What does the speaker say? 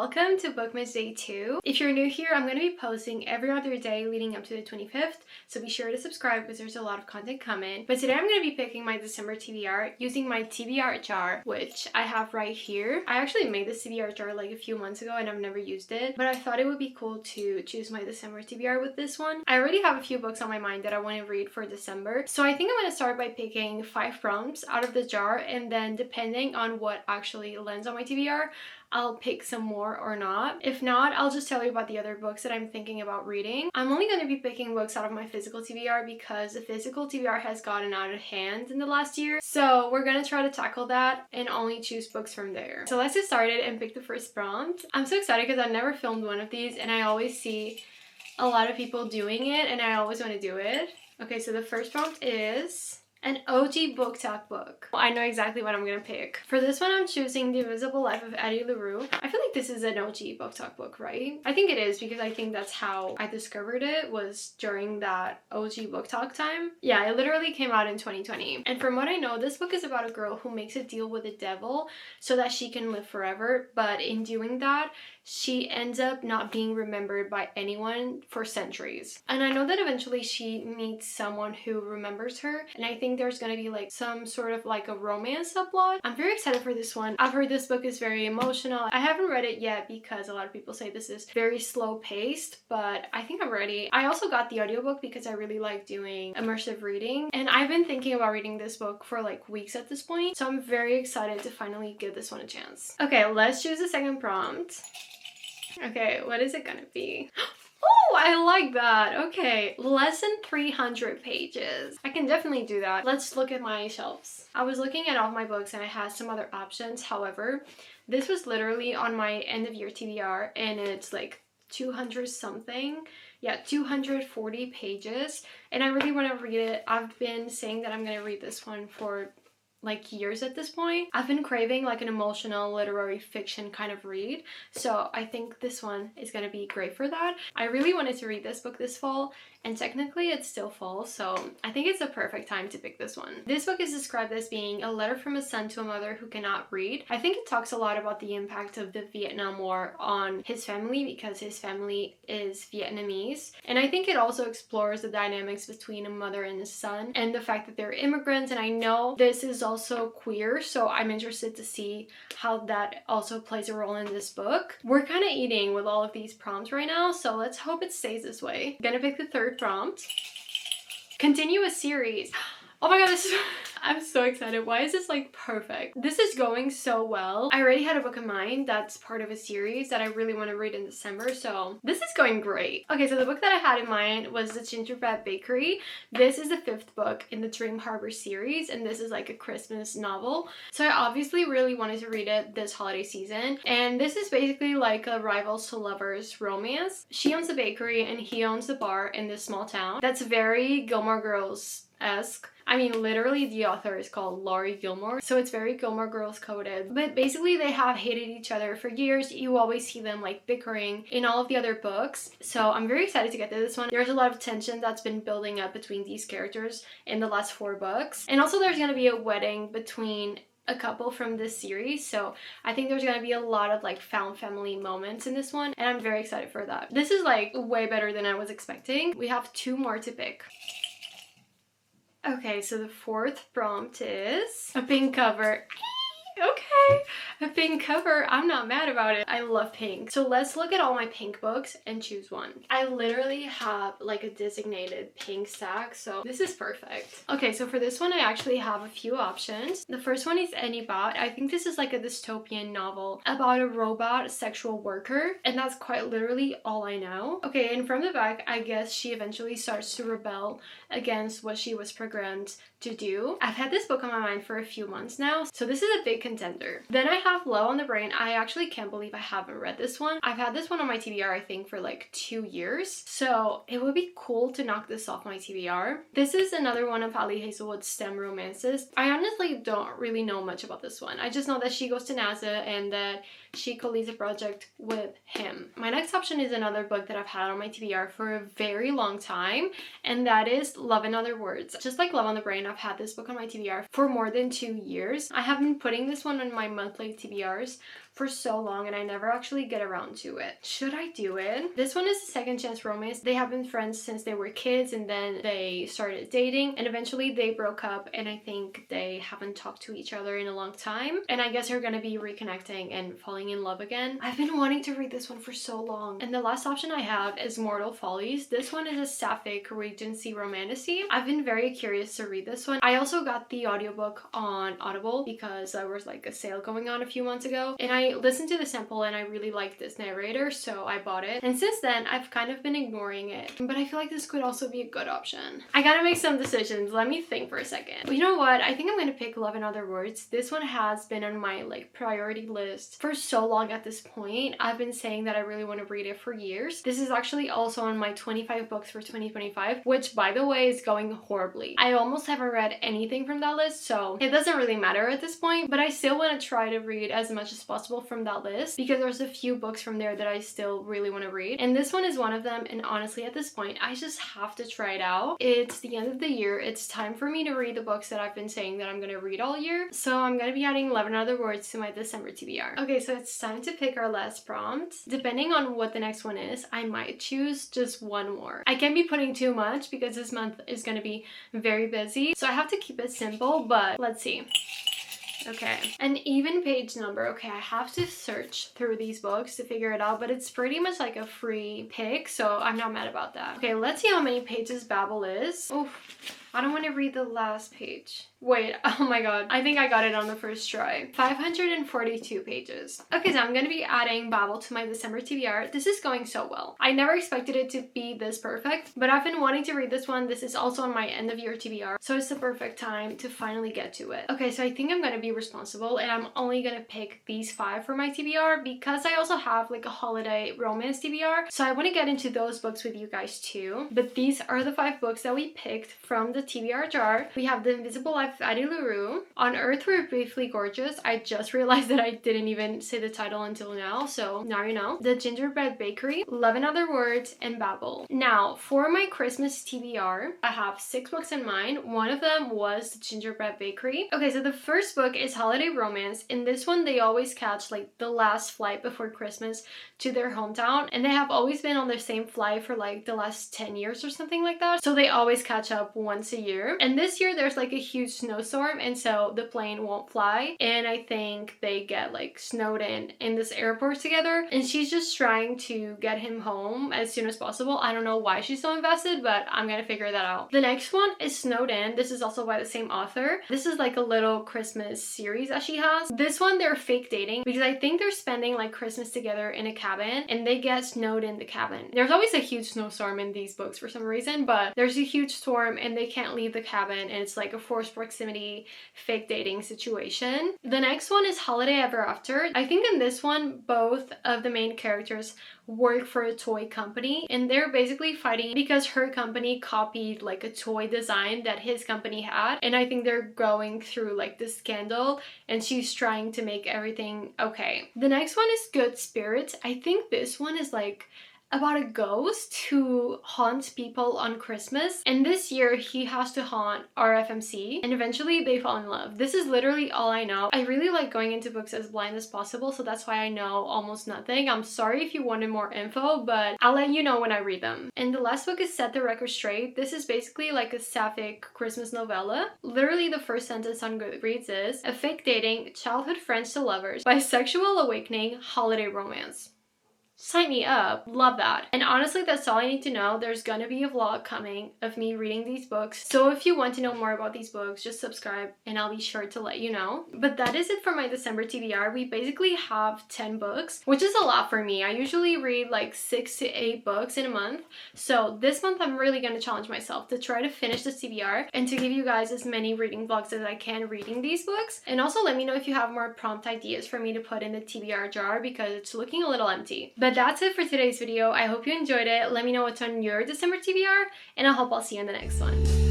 welcome to Bookmas Day 2. If you're new here, I'm going to be posting every other day leading up to the 25th, so be sure to subscribe because there's a lot of content coming. But today I'm going to be picking my December TBR using my TBR jar, which I have right here. I actually made this TBR jar like a few months ago and I've never used it, but I thought it would be cool to choose my December TBR with this one. I already have a few books on my mind that I want to read for December, so I think I'm going to start by picking 5 prompts out of the jar, and then depending on what actually lands on my TBR, I'll pick some more or not. If not, I'll just tell you about the other books that I'm thinking about reading. I'm only going to be picking books out of my physical TBR because the physical TBR has gotten out of hand in the last year. So we're going to try to tackle that and only choose books from there. So let's get started and pick the first prompt. I'm so excited because I've never filmed one of these and I always see a lot of people doing it and I always want to do it. Okay, so the first prompt is an OG book talk book. I know exactly what I'm gonna pick. For this one, I'm choosing The Invisible Life of Addie LaRue. I feel like this is an OG book talk book, right? I think it is because I think that's how I discovered it, was during that OG book talk time. Yeah, it literally came out in 2020. And from what I know, this book is about a girl who makes a deal with the devil so that she can live forever. But in doing that, she ends up not being remembered by anyone for centuries. And I know that eventually she meets someone who remembers her, and I think there's gonna be like some sort of like a romance subplot. I'm very excited for this one. I've heard this book is very emotional. I haven't read it yet because a lot of people say this is very slow paced, but I think I'm ready. I also got the audiobook because I really like doing immersive reading, and I've been thinking about reading this book for like weeks at this point, so I'm very excited to finally give this one a chance. Okay, let's choose the second prompt. Okay, what is it gonna be? Oh, I like that. Okay, less than 300 pages. I can definitely do that. Let's look at my shelves. I was looking at all my books and I had some other options. However, this was literally on my end of year TBR and it's like 200 something. Yeah, 240 pages. And I really want to read it. I've been saying that I'm going to read this one for like years at this point. I've been craving like an emotional literary fiction kind of read, so I think this one is gonna be great for that. I really wanted to read this book this fall, and technically it's still fall, so I think it's the perfect time to pick this one. This book is described as being a letter from a son to a mother who cannot read. I think it talks a lot about the impact of the Vietnam War on his family because his family is Vietnamese, and I think it also explores the dynamics between a mother and a son and the fact that they're immigrants. And I know this is also queer, so I'm interested to see how that also plays a role in this book. We're kind of eating with all of these prompts right now, so let's hope it stays this way. I'm gonna pick the third prompt. Continue a series. Oh my god, this is... I'm so excited. Why is this like perfect? This is going so well. I already had a book in mind that's part of a series that I really want to read in December, so this is going great. Okay, so the book that I had in mind was The Gingerbread Bakery. This is the 5th book in the Dream Harbor series, and this is like a Christmas novel. So I obviously really wanted to read it this holiday season, and this is basically like a rivals to lovers romance. She owns a bakery and he owns the bar in this small town. That's very Gilmore Girls-esque. I mean, literally the author is called Laurie Gilmore, so it's very Gilmore Girls coded. But basically they have hated each other for years. You always see them like bickering in all of the other books, so I'm very excited to get to this one. There's a lot of tension that's been building up between these characters in the last 4 books, and also there's gonna be a wedding between a couple from this series, so I think there's gonna be a lot of like found family moments in this one, and I'm very excited for that. This is like way better than I was expecting. We have 2 more to pick. Okay, so the 4th prompt is a pink cover. Okay, a pink cover. I'm not mad about it. I love pink. So let's look at all my pink books and choose one. I literally have like a designated pink stack, so this is perfect. Okay, so for this one, I actually have a few options. The first one is Anybot. I think this is like a dystopian novel about a robot sexual worker, and that's quite literally all I know. Okay, and from the back, I guess she eventually starts to rebel against what she was programmed to do. I've had this book on my mind for a few months now, so this is a big contender. Then I have Low on the Brain. I actually can't believe I haven't read this one. I've had this one on my TBR I think for like 2 years, so it would be cool to knock this off my TBR. This is another one of Ali Hazelwood's STEM romances. I honestly don't really know much about this one. I just know that she goes to NASA and that she co-leads a project with him. My next option is another book that I've had on my TBR for a very long time, and that is Love in Other Words. Just like Love on the Brain, I've had this book on my TBR for more than 2 years. I have been putting this one on my monthly TBRs for so long and I never actually get around to it. Should I do it? This one is a second chance romance. They have been friends since they were kids and then they started dating and eventually they broke up, and I think they haven't talked to each other in a long time, and I guess they're gonna be reconnecting and falling in love again. I've been wanting to read this one for so long, and the last option I have is Mortal Follies. This one is a sapphic Regency romantasy. I've been very curious to read this one. I also got the audiobook on Audible because there was like a sale going on a few months ago, and I listened to the sample and I really liked this narrator, so I bought it. And since then I've kind of been ignoring it, but I feel like this could also be a good option. I gotta make some decisions. Let me think for a second. You know what? I think I'm gonna pick Love in Other Words. This one has been on my like priority list for so long at this point. I've been saying that I really want to read it for years. This is actually also on my 25 books for 2025, which by the way is going horribly. I almost haven't read anything from that list, so it doesn't really matter at this point, but I still want to try to read as much as possible from that list because there's a few books from there that I still really want to read, and this one is one of them. And honestly at this point I just have to try it out. It's the end of the year. It's time for me to read the books that I've been saying that I'm going to read all year, so I'm going to be adding 11 Other Words to my December TBR. Okay, so it's time to pick our last prompt. Depending on what the next one is, I might choose just one more. I can't be putting too much because this month is going to be very busy, so I have to keep it simple, but let's see. Okay, an even page number. Okay, I have to search through these books to figure it out, but it's pretty much like a free pick, so I'm not mad about that. Okay, let's see how many pages Babel is. Oof, I don't want to read the last page. Wait, oh my god, I think I got it on the first try. 542 pages. Okay, so I'm gonna be adding Babel to my December TBR. This is going so well. I never expected it to be this perfect, but I've been wanting to read this one. This is also on my end of year TBR, so it's the perfect time to finally get to it. Okay, so I think I'm gonna be responsible and I'm only gonna pick these 5 for my TBR because I also have like a holiday romance TBR, so I want to get into those books with you guys too. But these are the 5 books that we picked from the TBR jar. We have The Invisible Life of Addie LaRue, On Earth We're Briefly Gorgeous. I just realized that I didn't even say the title until now, so now you know. The Gingerbread Bakery, Love in Other Words, and Babel. Now, for my Christmas TBR, I have 6 books in mind. One of them was The Gingerbread Bakery. Okay, so the first book is holiday romance. In this one, they always catch like the last flight before Christmas to their hometown, and they have always been on the same flight for like the last 10 years or something like that, so they always catch up once a year. And this year there's like a huge snowstorm, and so the plane won't fly, and I think they get like snowed in this airport together, and she's just trying to get him home as soon as possible. I don't know why she's so invested, but I'm gonna figure that out. The next one is Snowed In. This is also by the same author. This is like a little Christmas series that she has. This one they're fake dating because I think they're spending like Christmas together in a cabin, and they get snowed in the cabin. There's always a huge snowstorm in these books for some reason, but there's a huge storm and they can't leave the cabin, and it's like a forced proximity fake dating situation. The next one is Holiday Ever After. I think in this one both of the main characters work for a toy company, and they're basically fighting because her company copied like a toy design that his company had, and I think they're going through like this scandal and she's trying to make everything okay. The next one is Good Spirits. I think this one is like about a ghost who haunts people on Christmas, and this year he has to haunt RFMC, and eventually they fall in love. This is literally all I know. I really like going into books as blind as possible, so that's why I know almost nothing. I'm sorry if you wanted more info, but I'll let you know when I read them. And the last book is Set the Record Straight. This is basically like a sapphic Christmas novella. Literally the first sentence on Goodreads is a fake dating, childhood friends to lovers, bisexual awakening, holiday romance. Sign me up. Love that. And honestly, that's all I need to know. There's gonna be a vlog coming of me reading these books, so if you want to know more about these books, just subscribe and I'll be sure to let you know. But that is it for my December TBR. We basically have 10 books, which is a lot for me. I usually read like 6 to 8 books in a month, so this month I'm really gonna challenge myself to try to finish this TBR and to give you guys as many reading vlogs as I can reading these books. And also let me know if you have more prompt ideas for me to put in the TBR jar because it's looking a little empty. But that's it for today's video. I hope you enjoyed it. Let me know what's on your December TBR, and I hope I'll see you in the next one.